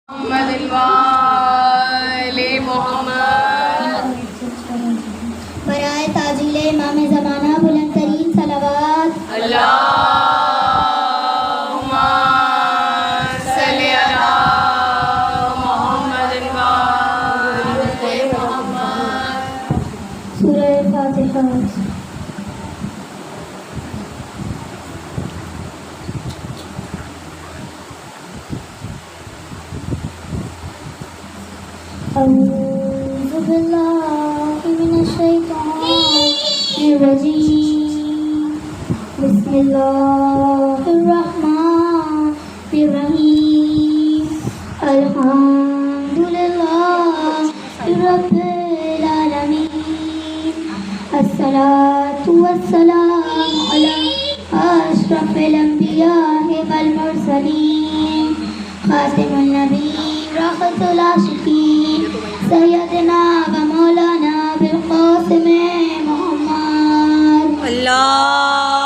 محمد وآل محمد برائے تاجیل امام زمانہ بلند ترین صلوات اللہم صلی علی محمد وآل محمد۔ سورہ فاتحہ۔ اعوذ باللہ من الشیطان الرجیم، بسم اللہ الرحمن الرحیم، الحمد للہ رب العالمین، الصلاۃ والسلام علی اشرف الانبیاء والمرسلین، خاتم النبیین رحمۃ العاشقین، سیدنا و مولانا بالقاسم محمد۔ اللہم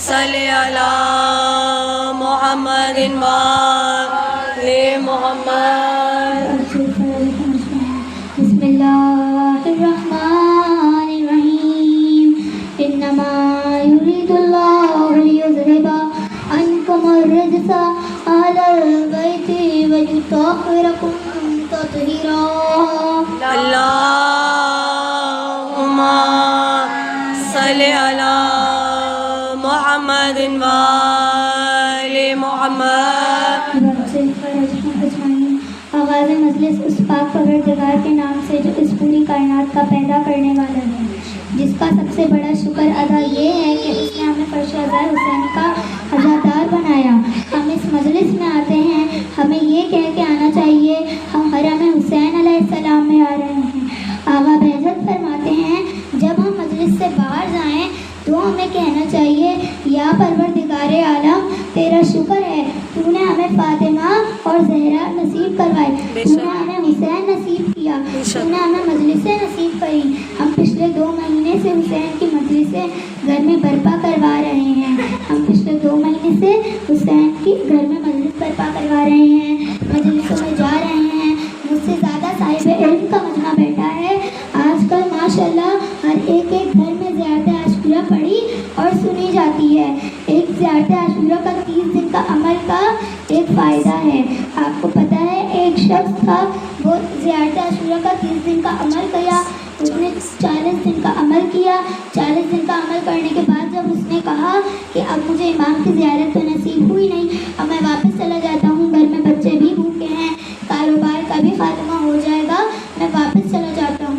صلی علی محمد وآل محمد۔ بسم اللہ الرحمن الرحیم، انما یرید اللہ لیذہب عنکم الرجس اہل البیت ویطہرکم تطہیرا۔ اللہم صلی علی محمد وآل محمد۔ آغاز مجلس اس پاک پروردگار کے نام سے جو اس پوری کائنات کا پیدا کرنے والا ہے، جس کا سب سے بڑا شکر ادا یہ ہے کہ اس نے ہمیں فرش ازار حسینی کا عزادار بنایا۔ ہم اس مجلس میں آتے ہیں، ہمیں یہ کہہ کے آنا چاہیے ہم حرم حسین علیہ السلام میں آ رہے ہیں۔ آقا بہجت فرماتے ہیں جب ہم مجلس سے باہر جائیں تو ہمیں کہنا چاہیے یا پروردگار عالم تیرا شکر ہے، تو نے ہمیں فاطمہ اور زہرا نصیب کروائی، تو نے ہمیں حسین نصیب کیا، تو نے ہمیں مجلسیں نصیب کری۔ ہم پچھلے 2 مہینے سے حسین کی مجلسیں گھر میں برپا کروا رہے ہیں، ہم پچھلے 2 مہینے سے حسین کی گھر میں مجلس برپا کروا رہے ہیں، مجلسوں میں جا رہے ہیں۔ مجھ سے زیادہ صاحب علم کا مجمع بیٹھا ہے۔ آج کل ماشاءاللہ ہر ایک گھر میں زیارت عاشورہ پڑھی اور سنی جاتی ہے۔ ایک زیارت عاشورہ کا 30 دن کا عمل کا ایک فائدہ ہے۔ آپ کو پتہ ہے ایک شخص تھا، وہ زیارت عاشورہ کا 30 دن کا عمل کیا، اس نے 40 دن کا عمل کیا۔ 40 دن کا عمل کرنے کے بعد جب اس نے کہا کہ اب مجھے امام کی زیارت تو نصیب ہوئی نہیں، اب میں واپس چلا جاتا ہوں، گھر میں بچے بھی بھوکے ہیں، کاروبار کا بھی خاتمہ ہو جائے گا، میں واپس چلا جاتا ہوں۔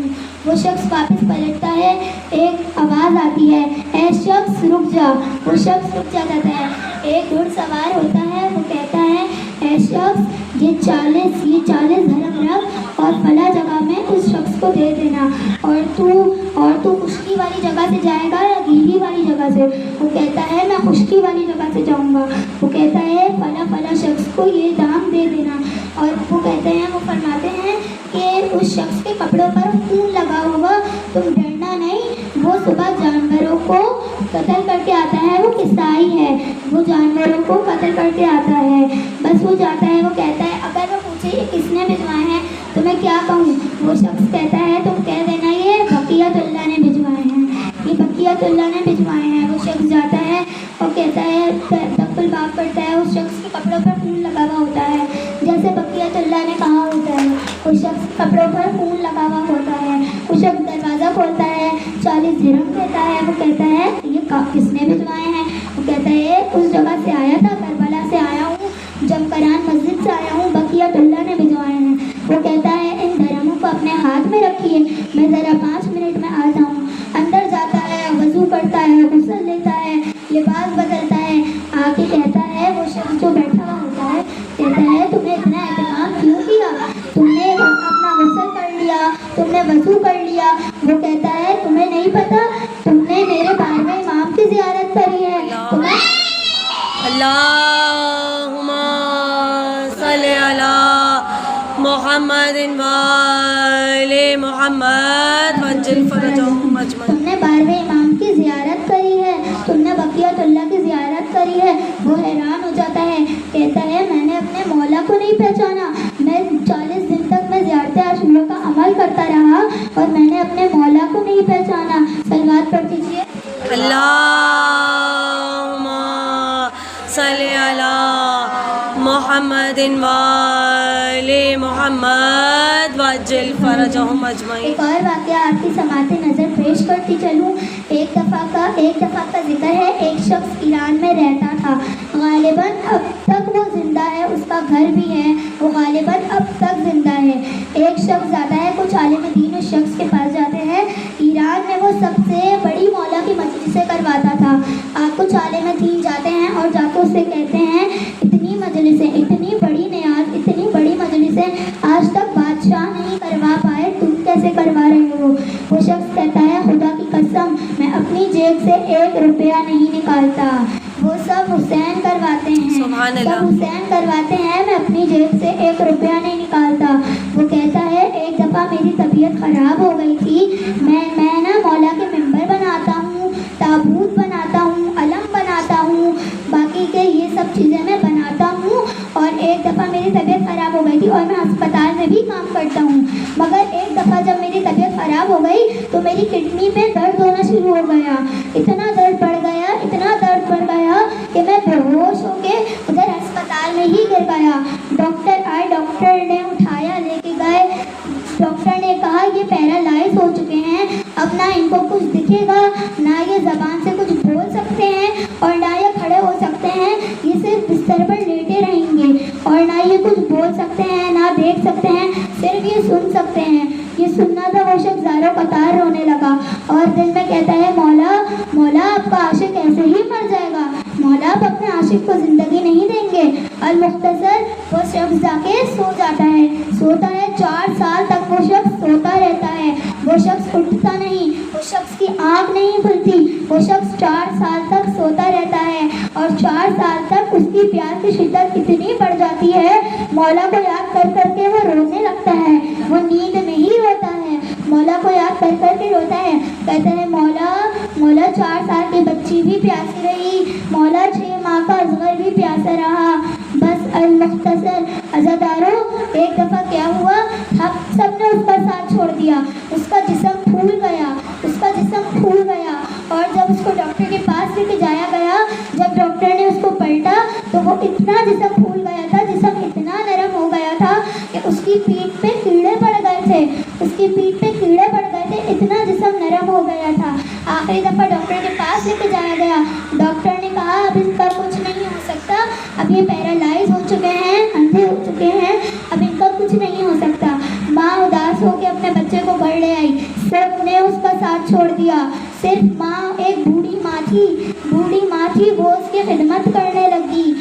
وہ شخص واپس پلٹتا ہے، ایک آواز آتی ہے، اے شخص رک جا۔ وہ شخص رک جاتا ہے۔ ایک گھڑ سوار ہوتا ہے، وہ کہتا ہے اے شخص یہ 40 دھرم رکھ اور فلاں جگہ میں اس شخص کو دے دینا، اور تو خشکی والی جگہ سے جائے گا یا گیلی والی جگہ سے؟ وہ کہتا ہے میں خشکی والی جگہ سے جاؤں گا۔ وہ کہتا ہے فلاں شخص کو یہ دام دے دینا، اور وہ کہتے ہیں، وہ فرماتے ہیں کہ اس شخص کے کپڑوں پر خون لگا ہوگا، تم ڈرنا نہیں، وہ صبح جانوروں کو قتل کر کے آتا ہے، وہ قصائی ہے، وہ جانوروں کو قتل کر کے آتا ہے۔ بس وہ جاتا ہے، وہ کہتا ہے اگر وہ پوچھے یہ کس نے بھجوائے ہیں تو میں کیا کہوں؟ وہ شخص کہتا ہے تم کہہ دینا یہ بقیت اللہ نے بھجوائے ہیں، یہ بقیت اللہ نے بھجوائے ہیں۔ وہ شخص جاتا ہے اور کہتا ہے دب الباب پڑتا ہے، اس شخص کے کپڑوں پر خون لگا ہوا ہوتا ہے، جیسے بقیت اللہ نے کہا ہوتا ہے، اس شخص کے کپڑوں پر خون لگا ہوا ہوتا ہے۔ وہ شخص دروازہ کھولتا ہے، 40 درہم دیتا ہے، وہ کہتا ہے یہ کس نے بھجوائے ہیں؟ وہ کہتا ہے اس جگہ سے آیا تھا، کربلا سے آیا ہوں، جمکران مسجد سے آیا ہوں، بقیت اللہ نے بھجوائے ہیں۔ وہ کہتا ہے ان درہموں کو اپنے ہاتھ میں رکھیے، میں ذرا 5 منٹ میں آتا ہوں۔ اندر جاتا ہے، وضو کرتا ہے، غسل لیتا ہے، لباس بدلتا ہے، آ کے کہتا ہے، وہ شخص جو بیٹھا ہوا ہوتا ہے کہتا ہے تم نے اتنا اہتمام کیوں کیا؟ تم نے اپنا غسل کر لیا، تم نے وضو کر لیا۔ وہ کہتا ہے تمہیں نہیں پتا، تم نے میرے 12ویں امام کی زیارت کری ہے، تمہیں اللہم صلی علی محمد وآل محمد وجل فرجهم اجمعین۔ تم نے 12ویں امام کی زیارت کری ہے، تم نے بقیت اللہ کی زیارت کری ہے۔ وہ حیران ہو جاتا ہے، کہتا ہے میں محمد وآل محمد وعجل فرجهم أجمعين. ایک اور واقعہ آپ کی سماعت نظر پیش کرتی چلوں. ایک دفعہ کا ذکر ہے. ایک شخص ایران میں رہتا تھا. غالباً اب تک وہ زندہ ہے. اس کا گھر بھی ہے. وہ غالباً اب تک زندہ ہے. ایک شخص جاتا ہے. کچھ عالم دین اس شخص کے پاس جاتے ہیں. ایران میں وہ سب سے بڑی مولا کی مجلسیں کرواتا تھا. کچھ عالم دین جاتے ہیں اور جا کے اس سے کہتے ہیں اتنی مجلسیں, اتنی بڑی نیاز, اتنی بڑی مجلسیں آج تک بادشاہ نہیں کروا پائے, تم کیسے کروا رہے ہو؟ وہ شخص کہتا ہے خدا کی قسم میں اپنی جیب سے 1 روپیہ نہیں نکالتا. وہ سب حسین کرواتے ہیں, سب حسین کرواتے ہیں, میں اپنی جیب سے 1 روپیہ نہیں نکالتا. وہ کہتا ہے ایک دفعہ میری طبیعت خراب ہو گئی تھی. میں نا مولا کے ممبر بناتا ہوں, تابوت بناتا ہوں, علم بناتا ہوں, باقی کے یہ سب چیزیں میں بناتا ہوں. اور ایک دفعہ میری طبیعت خراب ہو گئی تھی اور میں ہسپتال میں بھی کام کرتا ہوں. مگر ایک دفعہ جب میری طبیعت خراب ہو گئی تو میری کڈنی پہ درد ہونا شروع ہو گیا. اتنا درد بڑھ گیا, اتنا درد بڑھ گیا کہ میں بے ہوش ہو کے ادھر ہسپتال میں ہی گر گیا. ڈاکٹر آئے, ڈاکٹر نے اٹھایا, لے کے گئے. ڈاکٹر نے کہا یہ پیرالائز ہو چکے ہیں, اب نہ ان کو کچھ دکھے گا, نہ یہ زبان سے کچھ بول سکتے ہیں, اور نہ یہ کھڑے ہو سکتے ہیں. یہ صرف بستر پر لیٹے رہیں گے, اور نہ یہ کچھ بول سکتے ہیں, نہ دیکھ سکتے ہیں, صرف یہ سن سکتے ہیں. یہ سننا تھا. وہ شخص زاروں قطار رونے لگا اور دل میں کہتا ہے مولا, مولا آپ کا عاشق ایسے ہی مر جائے گا, مولا آپ اپنے عاشق کو زندگی نہیں دیں گے. المختصر وہ شخص جا کے سو جاتا ہے, سوتا ہے. 4 سال تک وہ شخص سوتا رہتا ہے. وہ شخص اٹھتا نہیں, وہ شخص کی آنکھ نہیں کھلتی. وہ شخص 4 سال تک سوتا رہتا ہے, اور 4 سال تک اس کی پیاس کی شدت اتنی بڑھ جاتی ہے مولا کو یاد کر کر کے وہ رونے لگتا ہے. وہ نیند میں ہی روتا ہے, مولا کو یاد کر کر کے روتا ہے. کہتا ہے مولا, مولا 4 سال کی بچی بھی پیاسی رہی, مولا 6 ماہ کا اصغر بھی پیاسا رہا. بس المختصر عزاداروں, ایک دفعہ کیا ہوا, ہم سب نے اس کا ساتھ چھوڑ دیا. اس کا جسم پھول گیا, اس کا جسم پھول گیا. اور جب اس کو ڈاکٹر کے پاس لے کے جایا گیا, جب ڈاکٹر نے اس کو پلٹا تو وہ اتنا جسم پھول گیا تھا, جسم اتنا نرم ہو گیا تھا کہ اس کی پیٹھ پہ کیڑے پڑ گئے تھے, اس کی پیٹھ پہ کیڑے پڑ گئے تھے, اتنا جسم نرم ہو گیا تھا. آخری دفعہ ڈاکٹر کے پاس لے کے جایا گیا. ڈاکٹر نے کہا اب اس کا کچھ نہیں ہو سکتا, اب یہ پیرالائز ہو چکے ہیں, اندھے ہو چکے ہیں, اب ان کا کچھ نہیں ہو سکتا. ماں اداس ہو کے اپنے بچے کو گھر لے آئی. سب نے اس کا ساتھ چھوڑ دیا, صرف ماں, ایک بوڑھی ماں تھی, بوڑھی ماں تھی, وہ اس کی خدمت کرنے لگی.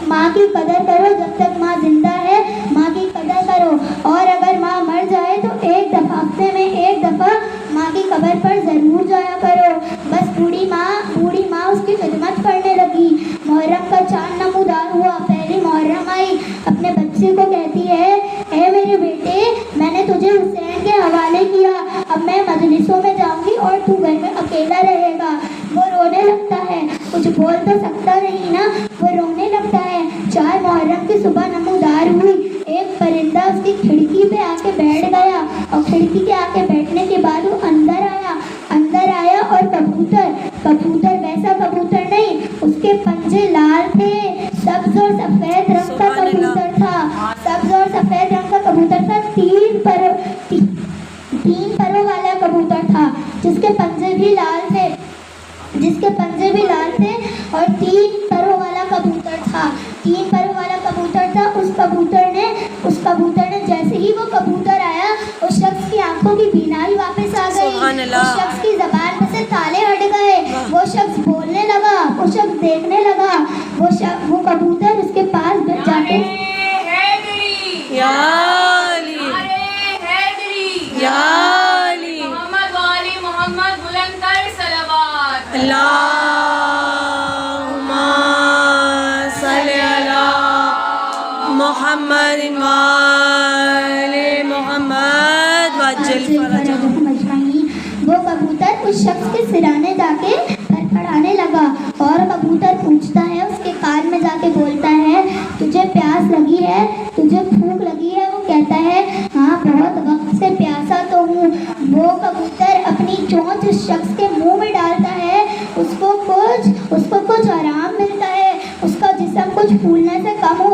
ماں کی قدر کرو, جب تک ماں زندہ ہے ماں کی قدر کرو, اور اگر ماں مر جائے تو ایک دفعہ, ہفتے میں 1 دفعہ ماں کی قبر پر ضرور جایا کرو. بس بوڑھی ماں اس کی خدمت کرنے لگی. محرم کا چاند نمودار ہوا, پہلی محرم آئی, اپنے بچے کو کہتی ہے اے میرے بیٹے, میں نے تجھے حسین کے حوالے کیا, اب میں مجلسوں میں جاؤں گی اور تو گھر میں اکیلا رہے گا. وہ رونے لگتا ہے, کچھ بول تو سکتا نہیں نا, وہ رونے لگتا ہے. 4 محرم کی صبح نمودار ہوئی. ایک پرندہ اس کی کھڑکی پہ آ کے بیٹھ گیا, اور کھڑکی کے آ کے بیٹھنے کے بعد وہ اندر آیا اور کبوتر ویسا کبوتر نہیں, اس کے پنجے لال تھے, سبز اور سفید رنگ کا کبوتر تھا, سبز اور سفید رنگ کا کبوتر تھا. 3 پروں والا کبوتر تھا, جس کے پنجے بھی لال تھے, اور 3 پروں والا کبوتر تھا. 3 پروں والا کبوتر تھا. اس کبوتر نے جیسے ہی وہ کبوتر آیا, اس شخص کی آنکھوں کی بینائی واپس آ گئی, اس شخص کی زبان میں سے تالے ہٹ گئے, وہ شخص بولنے لگا, وہ شخص دیکھنے لگا. وہ کبوتر اس کے پاس جا کے یا علی, یا علی, محمد والی محمد بلند کر صلوات. اللہم صلی علی محمد وآل محمد وعجل فرجهم. وہ کبوتر اس شخص کے سرانے جا کے کھڑکھڑانے لگا, اور کبوتر پوچھتا ہے, اس کے کان میں جا کے بولتا ہے تجھے پیاس لگی ہے, تجھے بھوک لگی ہے؟ وہ کہتا ہے ہاں بہت وقت سے پیاسا تو ہوں. وہ کبوتر اپنی چونچ اس شخص کے منہ میں ڈالتا ہے, اس کو کچھ آرام ملتا ہے, اس کا جسم کچھ پھولنے سے کم ہو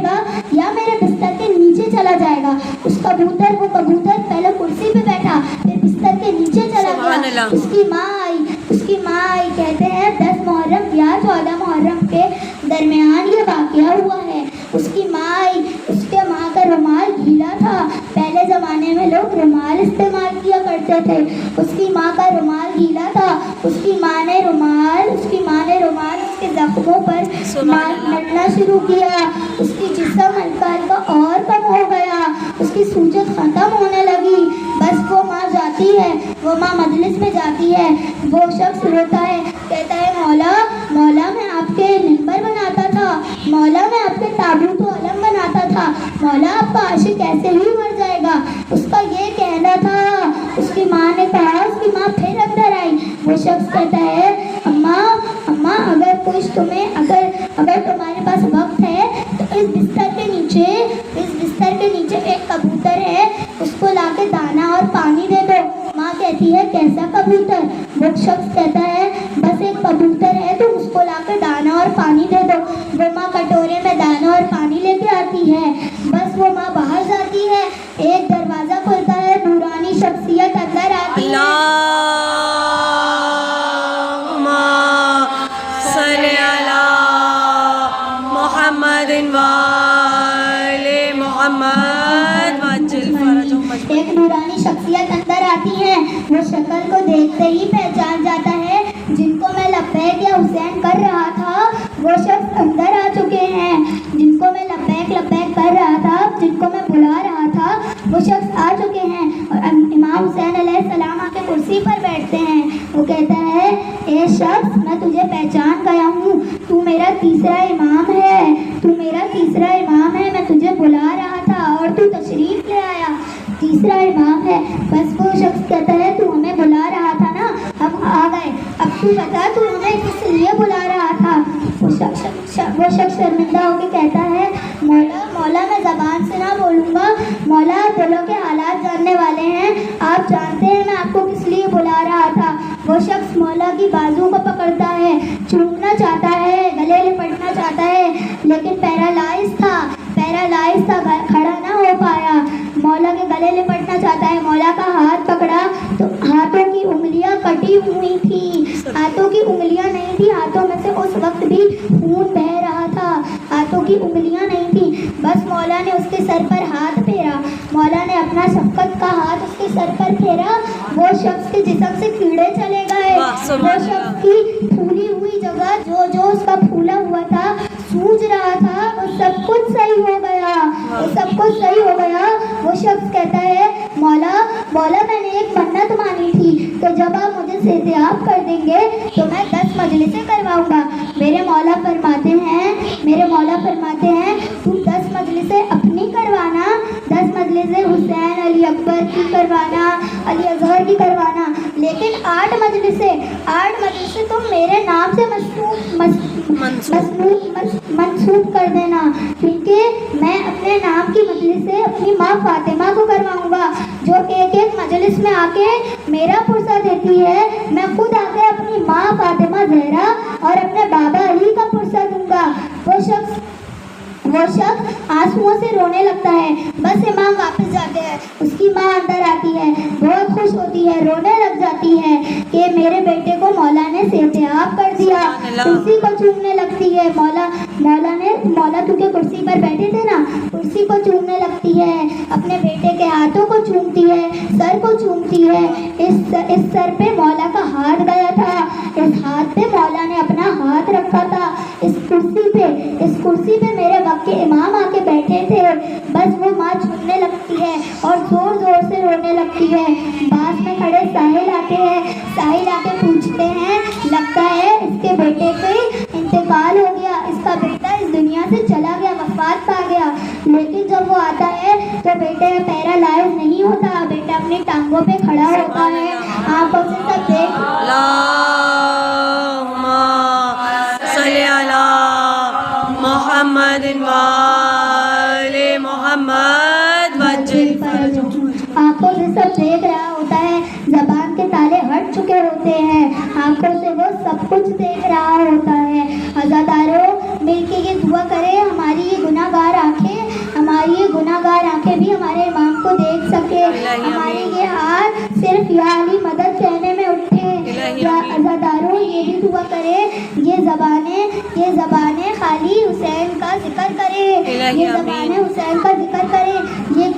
گا یا میرے بستر کے نیچے چلا جائے گا. وہ کبوتر پہلے کرسی پہ بیٹھا پھر بستر کے نیچے چلا سبحان گیا. اللہ. اس کی ماں آئی کہتے ہیں 10 محرم یا 14 محرم کے درمیان یہ واقعہ ہوا ہے. اس کی ماں آئی, اس کے ماں کا رومال گیلا تھا. پہلے زمانے میں لوگ رومال استعمال کیا کرتے تھے. اس کی ماں کا رومال گیلا تھا. اس کی ماں نے رومال اس کے زخموں پر ملنا شروع کیا. اس کی جسم ہلکا ہلکا اور کم ہو گیا. اس کی سوجت ختم ہونے لگی. بس وہ ماں جاتی ہے, وہ ماں مجلس میں جاتی ہے. وہ شخص روتا ہے, کہتا ہے مولا میں آپ کے منبر بناتا تھا, مولا میں آپ کے تابوت و علم بناتا تھا, مولا آپ کا عاشق ایسے ہی مر جائے گا. اس کا یہ کہنا تھا. اس کی ماں نے کہا, اس کی ماں پھر اندر آئی. وہ شخص کہتا ہے اماں اگر تمہارے پاس وقت ہے تو اس بستر کے نیچے ایک کبوتر ہے, اس کو لا کے دانا اور پانی دے دو. ماں کہتی ہے کیسا کبوتر؟ وہ شخص کہتا ہے بس ایک کبوتر ہے, تو اس کو لا کے دانا اور پانی دے دو. وہ ماں کٹورے میں دانا اور پانی لے کے آتی ہے. بس وہ ماں باہر جاتی ہے, ایک دروازہ کھلتا ہے, نورانی شخصیت اندر آتی ہے. اللہم صلی علی محمد وآل محمد وعجل فرجهم. ایک نورانی شخصیت اندر آتی ہے. وہ شکل کو دیکھتے ہی پہچان جاتا ہے. جن کو میں لبیک یا حسین کر رہا تھا وہ شخص اندر آ چکے ہیں. جن کو میں لبیک کر رہا تھا, جن کو میں بلا رہا تھا, وہ شخص آ چکے ہیں. اور امام حسین علیہ السلام آ کے کرسی پر بیٹھتے ہیں. وہ کہتا ہے اے شخص, میں تجھے پہچان گیا ہوں, تو میرا تیسرا امام ہے. میں تجھے بلا رہا تھا اور تو تشریف لے آیا, تیسرا امام ہے. بس وہ شخص کہتا ہے تو ہمیں بلا رہا تھا نا, ہم آ گئے, اب تو بتا تو ہمیں کس لیے بلا رہا تھا. وہ شخص شرمندہ ہو کے کہتا ہے مولا میں زبان سے نہ بولوں گا, مولا دلوں کے حالات جاننے والے ہیں, آپ جانتے ہیں میں آپ کو کس لیے بلا رہا تھا. وہ شخص مولا کی بازو کو پکڑتا ہے, چومنا چاہتا ہے, گلے لپٹنا چاہتا ہے, لیکن پیرالائز تھا, کھڑا نہ ہو پایا. مولا کے گلے لپٹنا چاہتا ہے, مولا کا ہاتھ پکڑا تو ہاتھوں کی انگلیاں کٹی ہوئی تھی, ہاتھوں کی انگلیاں نہیں تھی, ہاتھوں میں سے اس وقت بھی خون بہہ رہا تھا, ہاتھوں کی انگلیاں نہیں تھی. بس مولا نے اس کے سر پر ہاتھ پھیرا, مولا نے اپنا شفقت کا ہاتھ اس کے سر پر پھیرا. وہ شخص کے جسم سے کیڑے چلے گئے. وہ شخص کی پھولی ہوئی جگہ جو اس کا پھولا ہوا تھا, سوج رہا تھا, وہ سب کچھ صحیح ہو گیا. وہ شخص کہتا ہے مولا میں نے ایک منت مانی تھی, تو جب آپ مجھے صحتیاب کر دیں گے تو میں 10 مجلسیں کرواؤں گا. میرے مولا فرماتے ہیں تو 10 مجلسیں اپنی کروانا, 10 مجلسیں حسین علی اکبر کی کروانا, علی اصغر کی کروانا, لیکن 8 مجلسیں تم میرے نام سے منسوب کر دینا, کیونکہ میں اپنے نام کی مجلسیں اپنی ماں فاطمہ کو کرواؤں گا, جو ایک مجلس میں آ کے میرا پرسہ دیتی ہے. میں خود آ کے اپنی ماں فاطمہ زہرا اور اپنے بابا علی کا پرسہ دوں گا. وہ شخص آنسوؤں سے رونے لگتا ہے. بس امام واپس جاتے ہیں. اس کی ماں اندر آتی ہے, بہت خوش ہوتی ہے, رونے لگ جاتی ہے کہ میرے بیٹے کو مولا نے صحتیاب کر دیا. کرسی کو چومنے لگتی ہے. مولا تو کے کرسی پر بیٹھے تھے نا, کرسی کو چومنے لگتی ہے, اپنے بیٹے کے ہاتھوں کو چومتی ہے, سر کو چومتی ہے. اس سر پہ مولا کا ہاتھ گیا تھا, اس ہاتھ پہ مولا نے اپنا ہاتھ رکھا تھا. اس کرسی پہ میرے وقت کے امام آ کے بیٹھے تھے. بس وہ ماں چومنے لگتی ہے اور زور زور سے رونے لگتی ہے. پاس میں کھڑے ساحل آتے ہیں. ساحل آ کے پوچھتے ہیں لگتا ہے اس کے بیٹے کا انتقال ہو گیا, اس کا بیٹا اس دنیا سے چلا گیا, وفات پا گیا. لیکن جب وہ آتا ہے تو بیٹا پیرالائز نہیں ہوتا, بیٹا اپنی ٹانگوں پہ کھڑا ہوتا ہے. آنکھوں سے سب دیکھ اللہم صلی علی محمد وآل محمد وعجل فرجهم. آنکھوں سے سب دیکھ رہا ہوتا ہے, زبان کے تالے ہٹ چکے ہوتے ہیں, آنکھوں سے وہ سب کچھ دیکھ رہا ہوتا ہے. عزاداروں, مل کے یہ دعا کرے ہماری یہ گناہگار آنکھیں بھی ہمارے امام کو دیکھ سکے، ہمارے یہ ہاتھ صرف یا علی مدد کہنے میں اٹھے۔ یا عزاداروں یہ بھی دعا کرے یہ زبانیں خالی حسین کا ذکر کرے، یہ زبانیں حسین کا ذکر کرے، یہ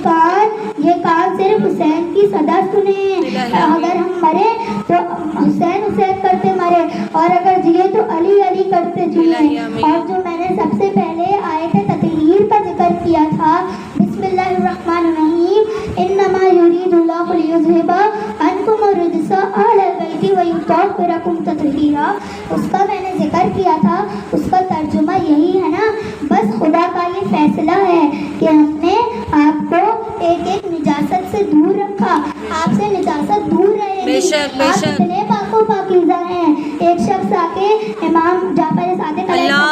کان صرف حسین کی صدا سنے۔ اگر ہم مرے تو حسین کرتے مرے، اور اگر جیے تو علی علی کرتے جیے۔ اور جو میں نے سب سے پہلے آیت تطہیر کا ذکر کیا تھا، بسم اللہ الرحمن الرحیم، انما یرید اللہ لیذھب عنکم الرجس اہل البیت ویطہرکم تطہیرا، اس کا میں نے ذکر کیا تھا۔ اس کا ترجمہ یہی ہے نا، بس خدا کا یہ فیصلہ ہے کہ ہم نے آپ کو ایک نجاست سے دور رکھا، آپ سے نجاست دور رہے گی، آپ اتنے پاک و پاکیزہ ہیں۔ ایک شخص آ کے امام جعفر صادق اللہم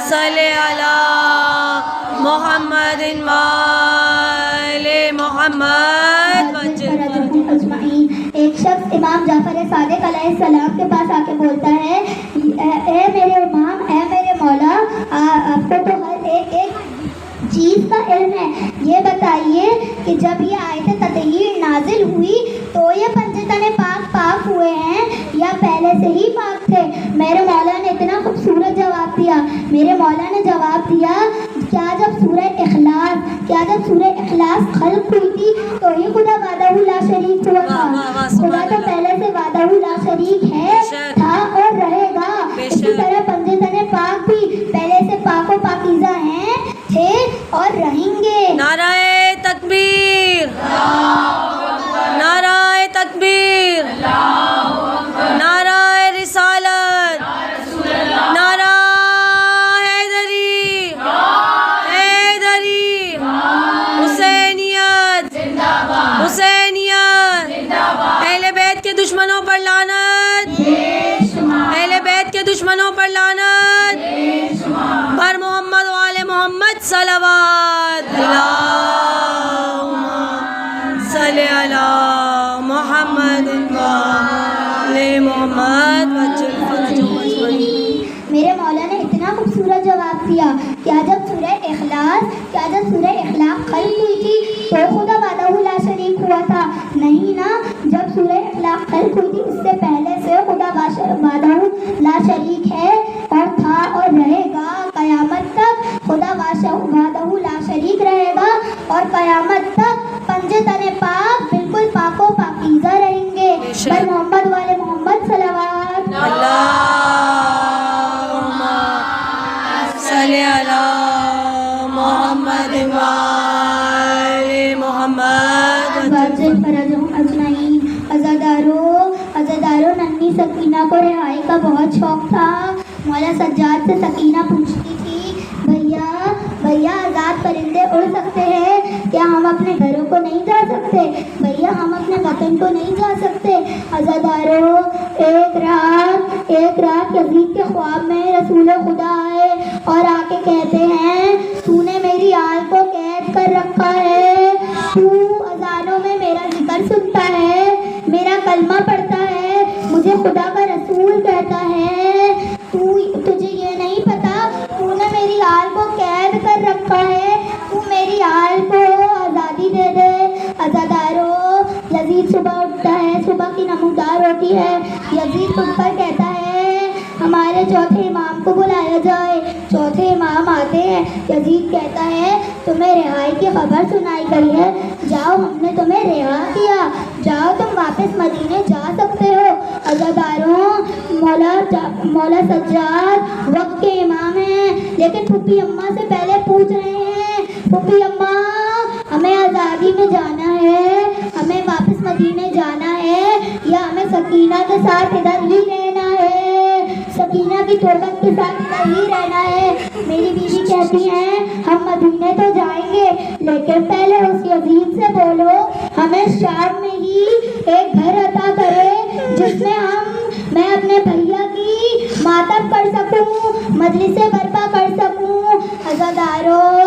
صلی علی محمد وآل محمد اجمعین۔ ایک شخص امام جعفر صادق علیہ السلام کے پاس آ کے بولتا ہے، اے میرے امام، اے میرے مولا، آپ کو تو ہر ایک چیز کا علم ہے، یہ بتائیے کہ جب یہ آیت تطہیر نازل ہوئی تو یہ پنجتن پاک ہوئے ہیں یا پہلے سے ہی پاک تھے؟ میرے مولا نے اتنا خوبصورت جواب دیا، میرے مولا نے جواب دیا، کیا جب سورہ اخلاص خلق ہوئی تھی تو ہی خدا وحدہ لا شریک ہوا تھا؟ خدا تو پہلے سے وحدہ لا شریک ہے، تھا اور رہے گا۔ اسی طرح پنجتن پاک بھی پہلے سے پاک و پاکیزہ ہیں، تھے اور رہیں گے۔ نعرہ تکبیر، نعرہ تکبیر، نعرہ رسالت، نعرہ حیدری، حسینیت، اہل بیت کے دشمنوں پر لعنت، اہل بیت کے دشمنوں پر لعنت، پر محمد و آل محمد صلوات۔ اللہم صلی علی محمد وآل محمد وعجل فرجهم اجمعین۔ میرے مولا نے اتنا خوبصورت جواب دیا، کیا جب سورہ اخلاص خلق ہوئی تھی تو خدا وحدہ لا شریک ہوا تھا؟ نہیں نا، جب سورہ اخلاص خلق ہوئی تھی اس سے پہلے سے خدا وحدہ لا شریک ہے اور تھا اور رہے گا، قیامت تک خدا وحدہ لا شریک رہے گا، اور قیامت تک پنجتن پاک بالکل پاک و پاکیزہ رہیں گے۔ پر محمد والے محمد صلوات۔ اللہم صلی علی محمد وآل محمد وعجل فرجهم اجمعین۔ عزاداروں ننھی سکینہ کو رہائی کا بہت شوق تھا۔ مولا سجاد سے سکینہ پوچھتی تھی، بھیا آزاد پرندے اڑ سکتے ہیں کیا؟ ہم اپنے گھروں کو نہیں جا سکتے بھیا، ہم اپنے وطن کو نہیں جا سکتے؟ عزاداروں، ایک رات یزید کے خواب میں رسول خدا آئے اور آ کے کہتے ہیں، تو نے میری آل کو قید کر رکھا ہے، تو اذانوں میں میرا ذکر سنتا ہے، میرا کلمہ پڑھتا ہے، مجھے خدا کا رسول کہتا ہے، تجھے یہ نہیں پتا تو نے میری آل کو قید کر رکھا ہے، تو میری آل کو آزادی دے دے۔ عزاداروں، یزید صبح اٹھتا ہے، صبح کی نمودار ہوتی ہے، یزید اٹھ کر کہتا ہے ہمارے چوتھے امام کو بلایا جائے۔ چوتھے امام آتے ہیں، یزید کہتا ہے تمہیں رہائی کی خبر سنائی گئی ہے، جاؤ ہم نے تمہیں رہا کیا، جاؤ تم واپس مدینے جا سکتے ہو۔ عزاداروں، مولا سجاد وقت کے امام ہیں، لیکن پھوپھی اماں سے پہلے پوچھ رہے ہیں، پھوپھی اماں ہمیں آزادی میں جانا ہے، ہمیں واپس مدینے جانا ہے، یا ہمیں سکینہ کے ساتھ ادھر ہی رہنا ہے، سکینہ کی تربت کے ساتھ ادھر ہی رہنا ہے؟ میری بیوی کہتی ہیں ہم مدینے تو جائیں گے، لیکن پہلے اس یزید سے بولو ہمیں شام میں ہی ایک گھر عطا کرے جس میں میں اپنے بھیا کی ماتم کر سکوں، مجلسیں برپا کر سکوں۔ عزاداروں،